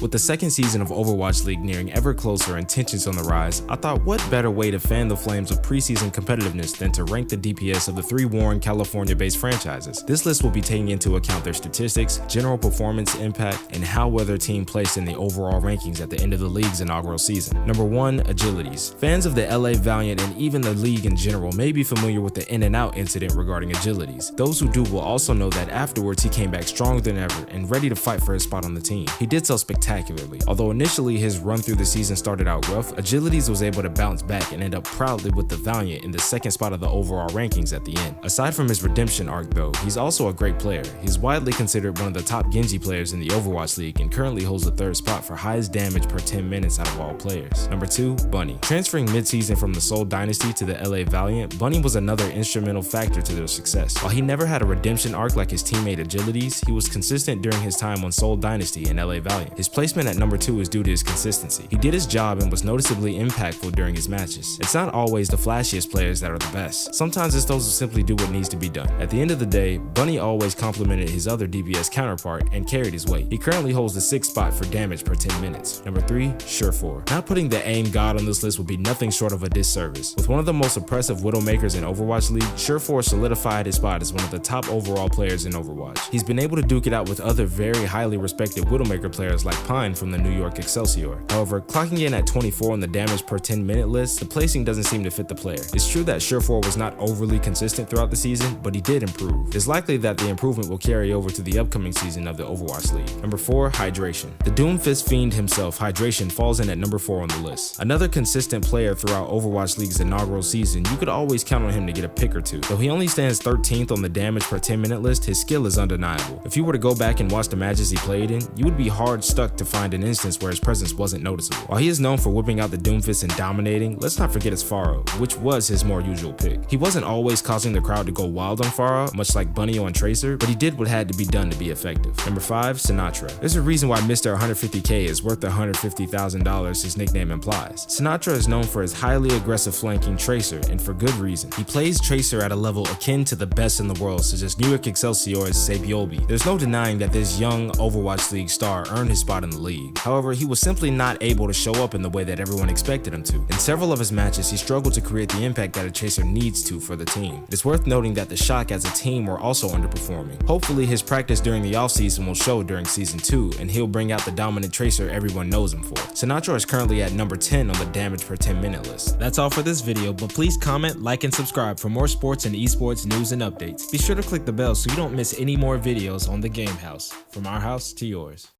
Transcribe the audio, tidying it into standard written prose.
With the second season of Overwatch League nearing ever closer and tensions on the rise, I thought what better way to fan the flames of preseason competitiveness than to rank the DPS of the three warring California-based franchises. This list will be taking into account their statistics, general performance impact, and how well their team placed in the overall rankings at the end of the league's inaugural season. Number 1. Agilities. Fans of the LA Valiant and even the league in general may be familiar with the in and out incident regarding agilities. Those who do will also know that afterwards he came back stronger than ever and ready to fight for his spot on the team. He did so spectacularly. Although initially his run through the season started out rough, Agilities was able to bounce back and end up proudly with the Valiant in the second spot of the overall rankings at the end. Aside from his redemption arc though, he's also a great player. He's widely considered one of the top Genji players in the Overwatch League and currently holds the third spot for highest damage per 10 minutes out of all players. Number 2. Bunny. Transferring mid-season from the Seoul Dynasty to the LA Valiant, Bunny was another instrumental factor to their success. While he never had a redemption arc like his teammate Agilities, he was consistent during his time on Seoul Dynasty and LA Valiant. His placement at number 2 is due to his consistency. He did his job and was noticeably impactful during his matches. It's not always the flashiest players that are the best. Sometimes it's those who simply do what needs to be done. At the end of the day, Bunny always complimented his other DPS counterpart and carried his weight. He currently holds the 6th spot for damage per 10 minutes. Number 3. Surefour. Not putting the aim god on this list would be nothing short of a disservice. With one of the most oppressive Widowmakers in Overwatch League, Surefour solidified his spot as one of the top overall players in Overwatch. He's been able to duke it out with other very highly respected Widowmaker players like Pine from the New York Excelsior. However, clocking in at 24 on the damage per 10 minute list, the placing doesn't seem to fit the player. It's true that Surefour was not overly consistent throughout the season, but he did improve. It's likely that the improvement will carry over to the upcoming season of the Overwatch League. Number 4. Hydration. The Doomfist fiend himself, Hydration, falls in at number 4 on the list. Another consistent player throughout Overwatch League's inaugural season, you could always count on him to get a pick or two. Though he only stands 13th on the damage per 10 minute list, his skill is undeniable. If you were to go back and watch the matches he played in, you would be hard stuck to find an instance where his presence wasn't noticeable. While he is known for whipping out the Doomfist and dominating, let's not forget his Pharah, which was his more usual pick. He wasn't always causing the crowd to go wild on Pharah, much like Bunny on Tracer, but he did what had to be done to be effective. Number 5. Sinatra. There's a reason why Mr. 150k is worth the $150,000 his nickname implies. Sinatra is known for his highly aggressive flanking Tracer, and for good reason. He plays Tracer at a level akin to the best in the world, such as New York Excelsior's Sabiolbi. There's no denying that this young Overwatch League star earned his spot in the league. However, he was simply not able to show up in the way that everyone expected him to. In several of his matches, he struggled to create the impact that a Tracer needs to for the team. It's worth noting that the Shock as a team were also underperforming. Hopefully, his practice during the offseason will show during Season 2, and he'll bring out the dominant Tracer everyone knows him for. Sinatra is currently at number 10 on the damage per 10 minute list. That's all for this video, but please comment, like, and subscribe for more sports and esports news and updates. Be sure to click the bell so you don't miss any more videos on the Game House. From our house to yours.